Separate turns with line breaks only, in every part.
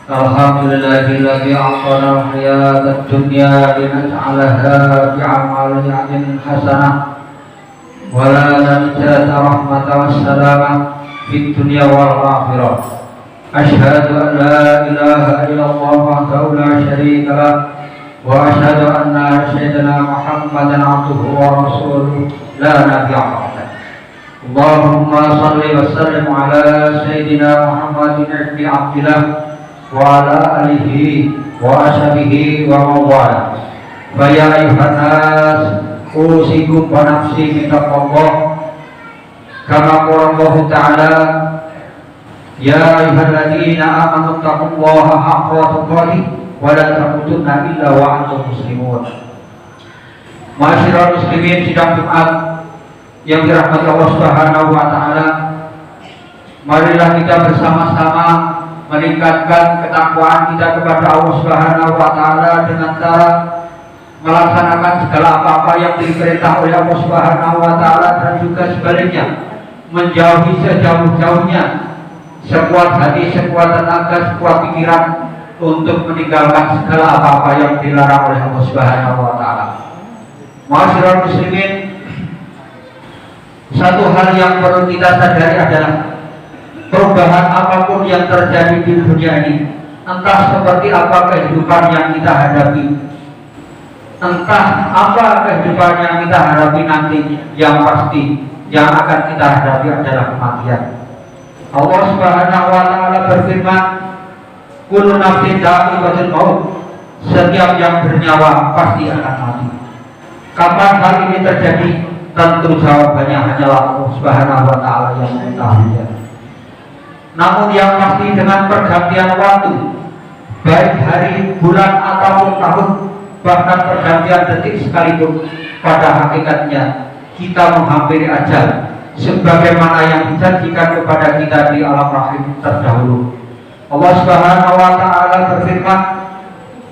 Alhamdulillahilladzi a'tana al-hayata ad-dunya linaj'alaha bi'amalin hasanah wa la nanjata rahmatan wassalamah fid dunya wal akhirah. Asyhadu an la ilaha illallah wahdahu la syarika lah wa asyhadu anna sayyidina Muhammadan abduhu wa rasuluhu la nabiyya ba'dah. Allahumma shalli wa sallim ala sayyidina Muhammadin ibn Abdillah wa ala alihi wa ashabihi wa mawala. Fa ya ayuhan nas usikum wa nafsi bi taqwallah kama qala Allah ta'ala ya ayyuhalladzina amanu taqullaha haqqa tuqatih wa la tamutunna illa wa antum muslimun. Ma'asyiral muslimin, sidang Jumat yang dirahmati Allah Subhanahu wa taala, marilah kita bersama-sama meningkatkan ketakwaan kita kepada Allah Subhanahu wa taala dengan cara melaksanakan segala apa-apa yang diperintah oleh Allah Subhanahu wa taala, dan juga sebaliknya menjauhi sejauh-jauhnya sekuat hati, sekuat tenaga, sekuat pikiran untuk meninggalkan segala apa-apa yang dilarang oleh Allah Subhanahu wa taala. Ma'asyiral muslimin, satu hal yang perlu kita sadari adalah perubahan apapun yang terjadi di dunia ini, entah seperti apa kehidupan yang kita hadapi, entah apa kehidupan yang kita hadapi nanti, yang pasti yang akan kita hadapi adalah kematian. Allah Subhanahu wa taala berfirman, kullu nafsin dha'iqatul maut, setiap yang bernyawa pasti akan mati. Kapan hal ini terjadi? Tentu jawabannya hanyalah Allah Subhanahu wa taala yang mengetahui. Namun yang pasti dengan pergantian waktu, baik hari, bulan ataupun tahun, bahkan pergantian detik sekalipun, pada hakikatnya kita menghampiri ajal sebagaimana yang dijanjikan kepada kita di alam rahim terdahulu. Allah Subhanahu wa taala berfirman,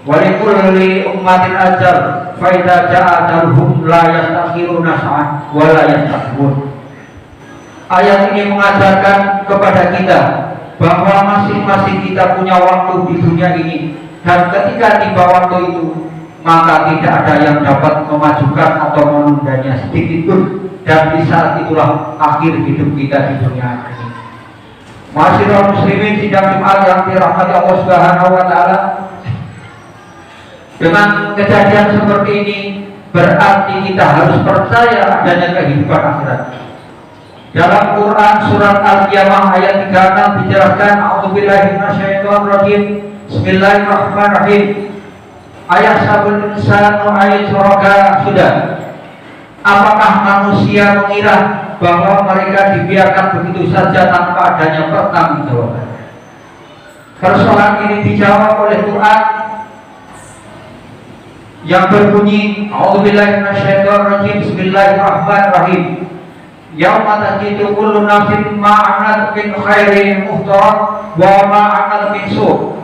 wa likulli ummatin ajal fa idza ja'a ajaluhum la yastakhiruna sa'atan wa la yastaqdimun. Ayat ini mengajarkan kepada kita bahwa masing-masing kita punya waktu di dunia ini, dan ketika tiba waktu itu maka tidak ada yang dapat memajukan atau menundanya sedikit pun, dan di saat itulah akhir hidup kita di dunia ini. Ma'asyiral muslimin, sidang Jumat yang dirahmati Allah Subhanahu wa taala, dengan kejadian seperti ini berarti kita harus percaya adanya kehidupan akhirat. Dalam Quran surat Al-Qiyamah ayat 36 dijelaskan, a'udzubillahi minasyaitonirrajim, bismillahirrahmanirrahim, ayat sabul insanu ayat surga. Sudah, apakah manusia mengira bahwa mereka dibiarkan begitu saja tanpa adanya pertanggungjawaban? Persoalan ini dijawab oleh Quran yang berbunyi, a'udzubillahi minasyaitonirrajim, bismillahirrahmanirrahim, yauma tajidu kullu nafsin ma 'amilat min khairin muhtarar wa ma 'amilat min su',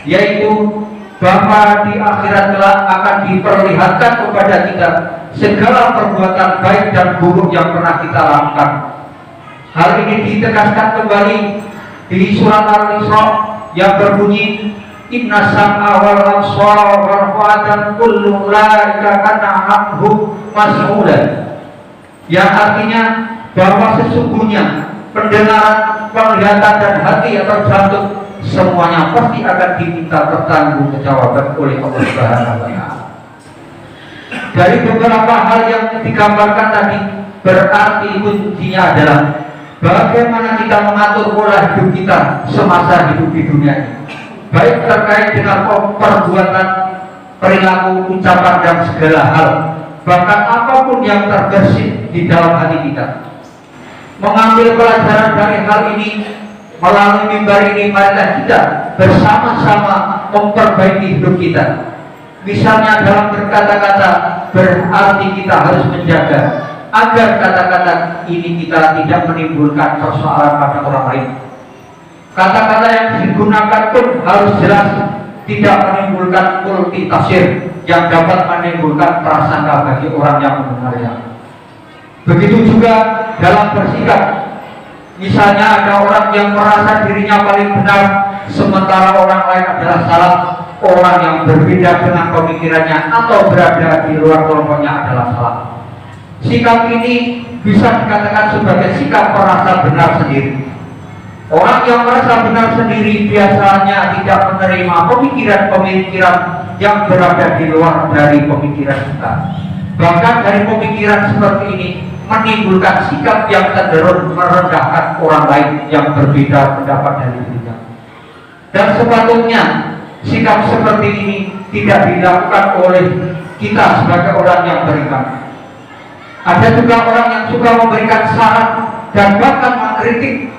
yaitu bahwa di akhirat kelak akan diperlihatkan kepada kita segala perbuatan baik dan buruk yang pernah kita lakukan. Hal ini ditegaskan kembali di surat Al-Isra yang berbunyi, inna sam'a wal absara wal fu'ada kullu ulaika kana anhu mas'ulan, yang artinya bahwa sesungguhnya pendengaran, penglihatan dan hati atau jantung semuanya pasti akan diminta pertanggungjawaban oleh Allah Subhanahu wa taala. Dari beberapa hal yang digambarkan tadi, berarti kuncinya adalah bagaimana kita mengatur pola hidup kita semasa hidup di dunia ini, baik terkait dengan perbuatan, perilaku, ucapan dan segala hal, bahkan apapun yang terbersih di dalam hati kita. Mengambil pelajaran dari hal ini melalui mimbar ini, marilah kita bersama-sama memperbaiki hidup kita. Misalnya dalam berkata-kata, berarti kita harus menjaga agar kata-kata ini kita tidak menimbulkan persoalan pada orang lain. Kata-kata yang digunakan pun harus jelas, tidak menimbulkan multi tafsir yang dapat menimbulkan prasangka bagi orang yang mendengarnya. Begitu juga dalam bersikap, Misalnya ada orang yang merasa dirinya paling benar, sementara orang lain adalah salah. Orang yang berbeda dengan pemikirannya atau berada di luar kelompoknya adalah salah. Sikap ini bisa dikatakan sebagai sikap merasa benar sendiri. Orang yang merasa benar sendiri biasanya tidak menerima pemikiran-pemikiran yang berada di luar dari pemikiran kita. Bahkan dari pemikiran seperti ini menimbulkan sikap yang cenderung merendahkan orang lain yang berbeda pendapat dari dirinya. Dan sepatutnya sikap seperti ini tidak dilakukan oleh kita sebagai orang yang beriman. Ada juga orang yang suka memberikan saran dan bahkan mengkritik,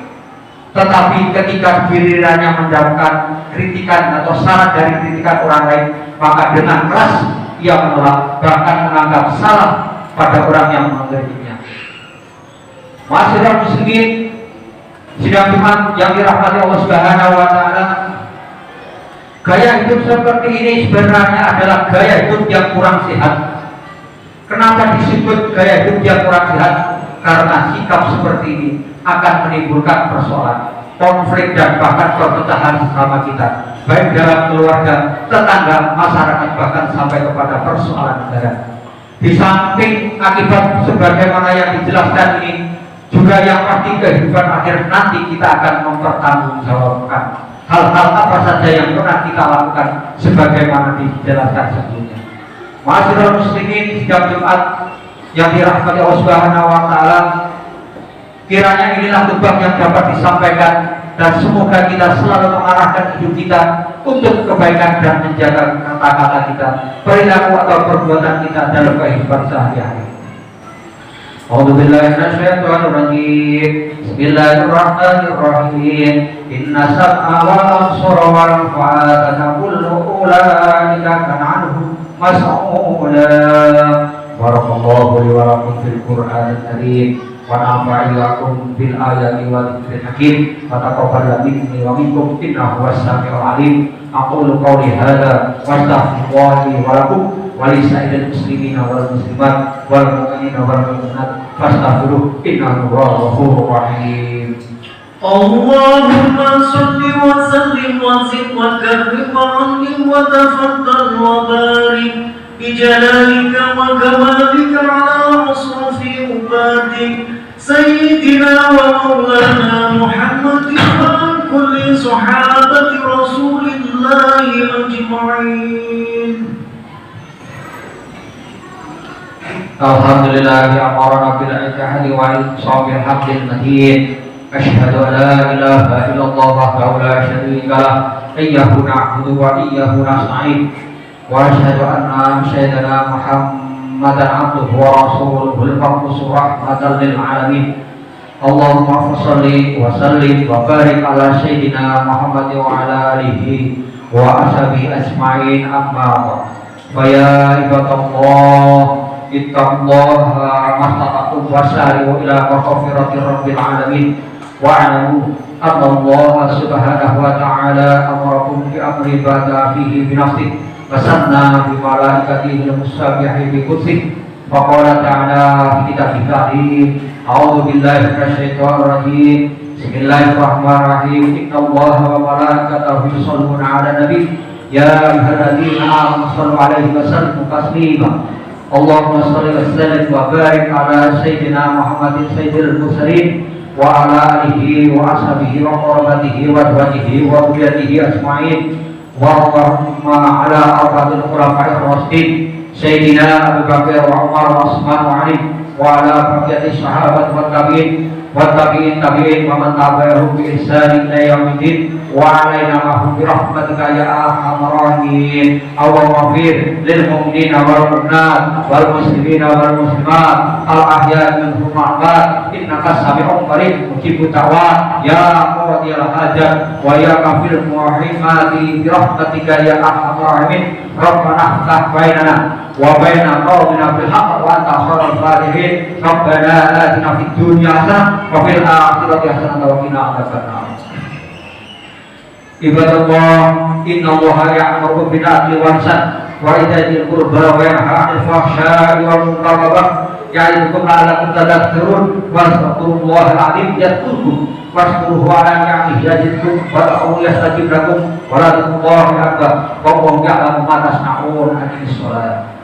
tetapi ketika gilirannya mendapatkan kritikan atau saran dari kritikan orang lain, maka dengan keras ia menolak, bahkan menganggap salah pada orang yang mengkritiknya. Masyarakat muslimin sidang Tuhan yang dirahmati Allah Subhanahu wa taala, gaya hidup seperti ini sebenarnya adalah gaya hidup yang kurang sehat. Kenapa disebut gaya hidup yang kurang sehat? Karena sikap seperti ini akan menimbulkan persoalan, konflik dan bahkan perpecahan bersama kita, baik dalam keluarga, tetangga, masyarakat, bahkan sampai kepada persoalan negara. Di samping akibat sebagaimana yang dijelaskan ini, juga yang pasti kehidupan akhir nanti kita akan mempertanggungjawabkan hal-hal apa saja yang pernah kita lakukan sebagaimana dijelaskan sebelumnya. Ma'asyiral muslimin sidang Jumat yang dirahmati Allah Subhanahu wa taala, kiranya inilah khutbah yang dapat disampaikan dan semoga kita selalu mengarahkan hidup kita untuk kebaikan dan menjaga kata-kata kita, perilaku atau perbuatan kita dalam kehidupan sehari-hari. A'udzubillahi minasyaitonir rajim. Bismillahirrahmanirrahim. Inna sam'a wal absara wal fu'ada kullu ulaika kana anhu mas'ula. Barakallahu li wa lakum fil Qur'anil karim wa nafa'ani lakum bil ayati wa dzikril hakim wa taqabbal minni wa minkum innahu was-sami'ul 'alim. Aqulu qawli hadza wa astaghfirullahi wa lakum wa li sa'iril muslimina wal muslimat wal mu'minina wal mu'minat fastaghfiruhu innahu ghafurur rahim.
Allahumma salli wa sallim wa zid wa karrim wa annim wa tafaddal wa barik bijalalika wa kamalika ala asrafi ubadik sayyidina wa maulana Muhammadin wa kulli sahabati rasulillahi ajma'in.
Alhamdulillah amarna bil ijtihadi wa insabil haqqil madin. Asyhadu an la ilaha illallah wahdahu la syarika lah, iyyahu na'budu wa iyyahu nasta'in. Wa asyhadu anna sayyidana Muhammadan abduhu wa rasuluhu al-mab'uts rahmatan lil alamin. Allahumma shalli wa sallim wa barik ala sayyidina Muhammad wa ala alihi wa ashabihi ajma'in, amma ba'd. Fa ya ibadallah ittaqullaha mastata'tum wasari'u ila maghfirati rabbil alamin wa'lamu anna Allah subhanahu wa ta'ala amarakum bi amri bada fihi bi nafsihi wa sanna bi malaikatihi al-musabbihi bi qudsihi wa qala ta'ala fi kitabihil karim a'udzu billahi minasyaitonir rajim bismillahirrahmanirrahim innallaha wa malaikatahu yusholluna 'alan nabi ya ayyuhalladzina amanu shallu 'alaihi wa sallimu taslima. Allahumma shalli wa sallim wa barik ala sayyidina Muhammadin sayyidil mursalin wa ala alihi wa ashabihi wa qurabatihi wa azwajihi wa dhurriyyatihi ajma'in. Wa Allahumma ala arba'il khulafa'ir rasyidin sayyidina Abu Bakar wa Umar wa Utsman wa Ali wa ala baqiyati sahabat wa tabi'in wa man tabi'ahum bi ihsan ila yaumiddin wa alaina ma'hum bi rahmatika ya arhamar rahimin. Allahumma fir lil mu'minina wal mu'minat wal muslimina wal muslimat al ahya'i minhum ma'at innaka sami'un qarib mujibud da'wat ya qadiyal hajat wa ya kafil muhimati bi rahmatika ya arhamar rahimin. Rabbana iftah bainana wa baina qaumina bil haqq wa anta khairul fatihin. Rabbana atina fid dunya hasanah wa fil akhirati hasanah wa qina adzabannar. Ibadallah, innallaha ya'muru bil 'adli wal ihsan wa ita'i dzil qurba wa yanha 'anil fahsya'i wal munkar ya'idukum la'allakum tadhakkarun wazkurullahal 'azim yadhkurkum wazkuruhu 'ala ni'amihi yazidkum wa da'uhu yastajib lakum wa la tuqullahu akbar wallahu ya'lamu ma tasna'un. Aqimis shalah.